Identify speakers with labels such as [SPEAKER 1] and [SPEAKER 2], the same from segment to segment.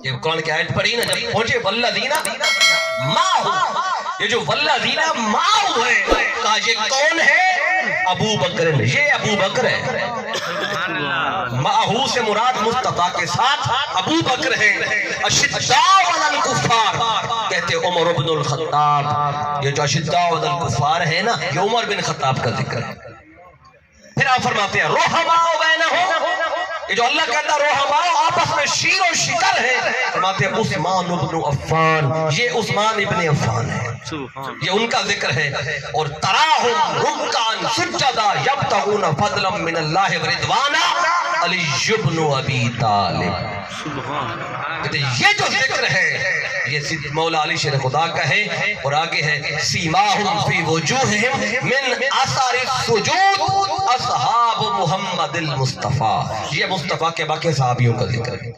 [SPEAKER 1] یہ قرآن کی آیت پڑھی نا جب پہنچے والذینا معہو، یہ جو والذینا معہو ہے کہا یہ کون ہے؟ ابو بکر، یہ ابو بکر ہے۔ معہو سے مراد مصطفیٰ کے ساتھ ابو بکر ہے۔ اشداء علی الکفار کہتے عمر بن الخطاب، یہ جو اشداء علی الکفار ہے نا یہ عمر بن خطاب کا ذکر ہے۔ پھر آپ فرماتے ہیں رحماء بینہم، یہ جو اللہ کہتا ہے رحماء آپس میں شیر و شکر ہے، فرماتے ہیں عثمان بن عفان، یہ عثمان ابن عفان ہے، یہ ان کا ذکر ہے۔ اور تراہم رکعا سجدا یبتغون فضلا من اللہ ورضوانا، علی بن ابی طالب، یہ جو ذکر ہے یہ مولا علی شیر خدا کا ہے۔ اور آگے ہے سیماہم فی وجوہہم من اثر السجود اصحاب محمد المصطفیٰ، یہ مصطفیٰ کے باقی صحابیوں کا ذکر ہے۔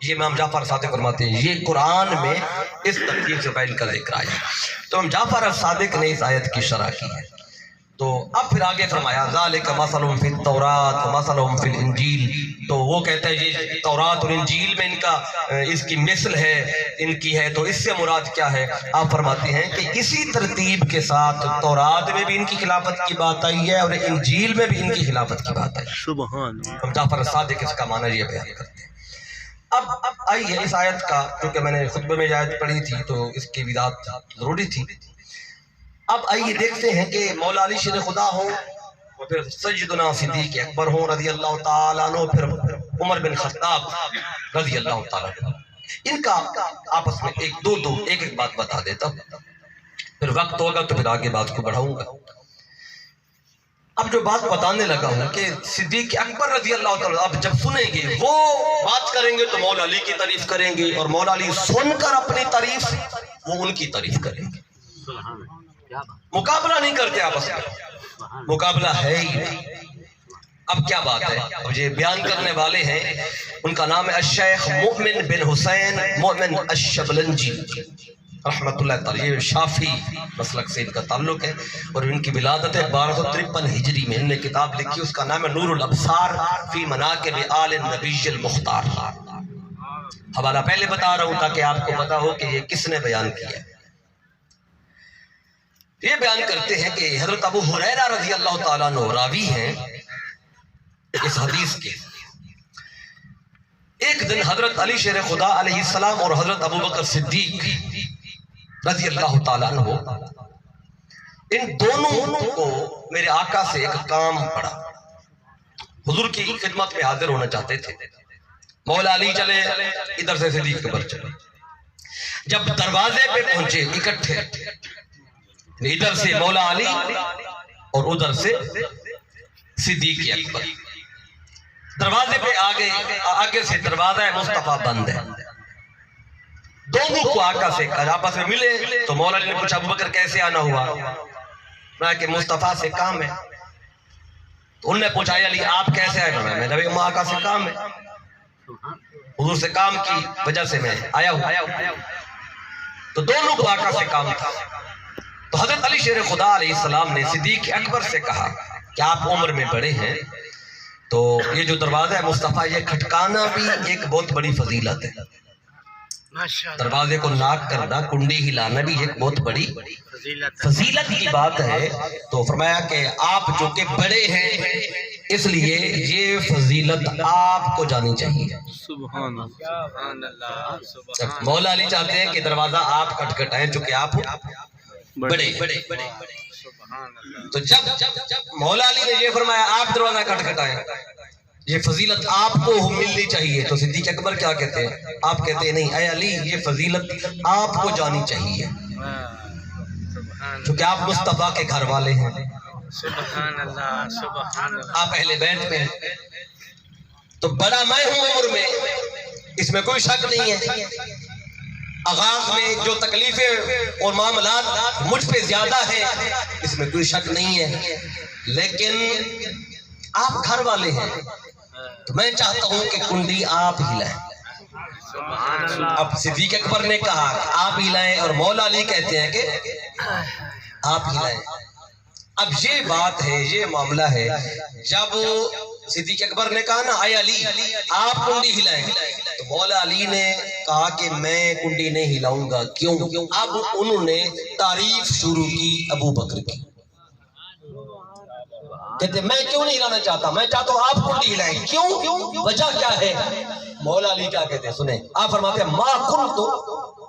[SPEAKER 1] یہ امام جعفر صادق فرماتے ہیں یہ قرآن میں اس ترتیب سے پہلے کا ذکر آیا۔ تو امام جعفر صادق نے اس آیت کی شرح کی ہے۔ تو اب پھر آگے فرمایا ذالک مثلهم فی التوراۃ ومثلهم فی الانجیل، تو وہ کہتا ہے یہ تورات اور انجیل میں ان کا اس کی مثل ہے، ان کی ہے، تو اس سے مراد کیا ہے؟ آپ فرماتے ہیں کہ اسی ترتیب کے ساتھ تورات میں بھی ان کی خلافت کی بات آئی ہے اور انجیل میں بھی ان کی خلافت کی بات آئی ہے۔ سبحان اللہ۔ جعفر صادق اس کا معنی یہ بیان کرتے ہیں۔ اب آئیے اس آیت کا، کیونکہ میں نے خطبے میں آیت پڑھی تھی تو اس کی وضاحت ضروری تھی۔ اب آئیے دیکھتے ہیں کہ مولا علی شیر خدا ہوں اور پھر سیدنا صدیق اکبر ہوں رضی اللہ تعالیٰ عنہ، پھر عمر بن خطاب رضی اللہ تعالیٰ عنہ، ان کا آپس میں ایک بات بتا دیتا ہوں، پھر وقت ہوگا تو پھر آگے بات کو بڑھاؤں گا۔ اب جو بات بتانے لگا ہوں کہ صدیق اکبر رضی اللہ تعالیٰ اب جب سنیں گے وہ بات کریں گے تو مولا علی کی تعریف کریں گے، اور مولا علی سن کر اپنی تعریف وہ ان کی تعریف کریں گے۔ مقابلہ نہیں کرتے آپس میں، مقابلہ ہے ہی نہیں۔ اب کیا بات ہے؟ اب یہ بیان کرنے والے ہیں، ان کا نام ہے الشیخ مؤمن بن حسین مؤمن الشبلنجی رحمت اللہ تعالی، یہ شافی مسلک سے ان کا تعلق ہے، اور ان کی ولادت ہے 1253 ہجری میں۔ انہوں نے کتاب لکھی، اس کا نام ہے نور الابصار فی مناقب آل النبی المختار۔ حوالہ پہلے بتا رہا ہوں تاکہ آپ کو پتا ہو کہ یہ کس نے بیان کیا ہے۔ یہ بیان کرتے ہیں کہ حضرت ابو ہریرہ رضی اللہ تعالیٰ عنہ راوی ہیں اس حدیث کے۔ ایک دن حضرت علی شیر خدا علیہ السلام اور حضرت ابو بکر صدیق رضی اللہ تعالیٰ عنہ، ان دونوں کو میرے آقا سے ایک کام پڑا، حضور کی خدمت میں حاضر ہونا چاہتے تھے۔ مولا علی چلے، ادھر سے صدیق اکبر چلے۔ جب دروازے پہ پہنچے اکٹھے، ادھر سے مولا علی اور ادھر سے صدیق اکبر، دروازے پہ آگے سے دروازہ مصطفیٰ بند ہے، دونوں کو آقا سے آپس میں ملے تو مولا علی نے پوچھا ابو بکر کیسے آنا ہوا؟ میں کہ مصطفیٰ سے کام ہے۔ تو انہوں نے پوچھا علی آپ کیسے آئے؟ میں نبی آقا سے کام ہے، حضور سے کام کی وجہ سے میں آیا ہوں۔ تو دونوں کو آقا سے کام تھا۔ تو حضرت علی شیر خدا علیہ السلام نے صدیق اکبر سے کہا کہ آپ عمر میں بڑے ہیں، تو یہ جو دروازہ ہے مصطفیٰ یہ کھٹکانا بھی ایک بہت بڑی فضیلت ہے، دروازے کو ناک کرنا، کنڈی ہلانا بھی ایک بہت بڑی فضیلت کی بات ہے۔ تو فرمایا کہ آپ جو کہ بڑے ہیں اس لیے یہ فضیلت آپ کو جانی چاہیے۔ سبحان اللہ۔ مولا علی چاہتے ہیں کہ دروازہ آپ کھٹکھٹائیں چونکہ آپ بڑے۔ تو جب مولا علی نے یہ فرمایا آپ دروازہ کھٹکھٹائیں، یہ فضیلت آپ کو ملنی چاہیے، تو صدیق اکبر کیا کہتے ہیں؟ آپ کہتے ہیں نہیں اے علی یہ فضیلت آپ کو جانی چاہیے کیونکہ آپ مصطفیٰ کے گھر والے ہیں،
[SPEAKER 2] سبحان اللہ سبحان اللہ،
[SPEAKER 1] آپ اہل بیت میں ہیں، تو بڑا میں ہوں عمر میں، اس میں کوئی شک نہیں ہے۔ آغاز میں جو تکلیفیں اور معاملات مجھ پہ زیادہ ہیں اس میں کوئی شک نہیں ہے، لیکن آپ گھر والے ہیں تو میں چاہتا ہوں کہ کنڈی آپ ہلائیں۔ اب صدیق اکبر نے کہا کہ آپ ہلائیں اور مولا علی کہتے ہیں کہ آپ ہلائیں۔ اب یہ بات ہے، یہ معاملہ ہے، جب صدیق اکبر نے کہا نا اے علی آپ کنڈی ہلائیں، تو مولا علی نے کہا کہ میں کنڈی نہیں ہلاؤں گا، کیوں؟ اب انہوں نے تعریف شروع کی ابو بکر کی، کہتے میں کیوں نہیں ہلانا چاہتا، میں چاہتا ہوں آپ کنڈی ہلائیں، کیوں؟ وجہ کیا ہے؟ مولا علی کیا کہتے ہیں سنیں، آپ فرماتے ہیں ما کنت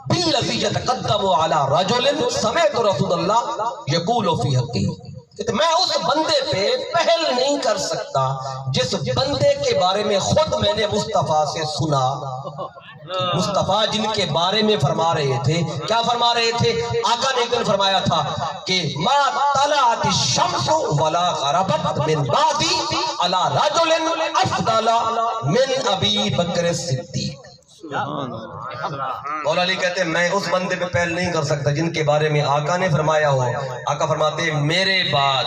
[SPEAKER 1] بالذی یتقدم علی رجل سمعت رسول اللہ یقول فی حقہ، کہتے میں اس بندے پہ پہل نہیں کر سکتا جس بندے کے بارے میں خود میں نے مصطفیٰ سے سنا۔ مصطفیٰ جن کے بارے میں فرما رہے تھے، کیا فرما رہے تھے؟ آقا نے ایک دن فرمایا تھا کہ ما طلعت الشمس ولا غربت من بعدی علی رجل افضل من ابی بکر الصدیق۔ مولا علی کہتے ہیں میں اس بندے پہ پہل نہیں کر سکتا جن کے بارے میں آقا نے فرمایا ہو۔ آقا فرماتے ہیں میرے بعد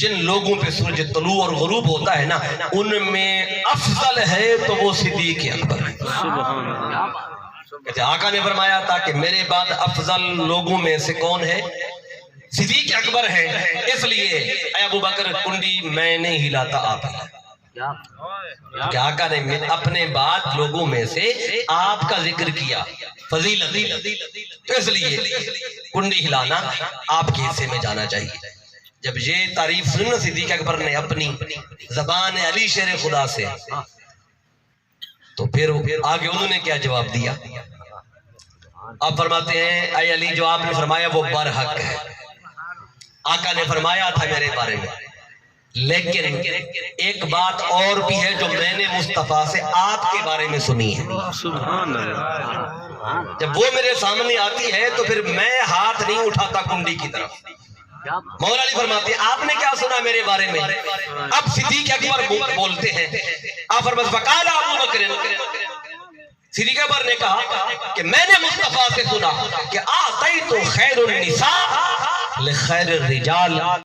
[SPEAKER 1] جن لوگوں پہ سورج طلوع اور غروب ہوتا ہے نا، ان میں افضل ہے تو وہ صدیق اکبر ہے۔ کہتے ہیں آقا نے فرمایا تھا کہ میرے بعد افضل لوگوں میں سے کون ہے؟ صدیق اکبر ہے، اس لیے اے ابو بکر کنڈی میں نہیں ہلاتا، آپ ہلا۔ کہ آقا نے اپنے بعد لوگوں میں سے آپ کا ذکر کیا فضیلت، تو اس لیے کنڈی ہلانا آپ کے حصے میں جانا چاہیے۔ جب یہ تعریف سننا صدیق اکبر نے اپنی زبان علی شیر خدا سے، تو پھر آگے انہوں نے کیا جواب دیا؟ آپ فرماتے ہیں اے علی جو آپ نے فرمایا وہ برحق ہے، آقا نے فرمایا تھا میرے بارے میں، لیکن ایک بات اور بھی ہے جو میں نے مصطفیٰ سے آپ کے بارے میں سنی ہے۔ جب وہ میرے سامنے آتی ہے تو پھر میں ہاتھ نہیں اٹھاتا کنڈی کی طرف۔ مولا علی فرماتے ہیں آپ نے کیا سنا میرے بارے میں؟ اب صدیق اکبر بولتے ہیں، آپ فرماتے ہیں فقال ابو بکر، صدیق اکبر نے کہا کہ میں نے مصطفیٰ سے سنا کہ آتیت خیر النساء لخیر الرجال۔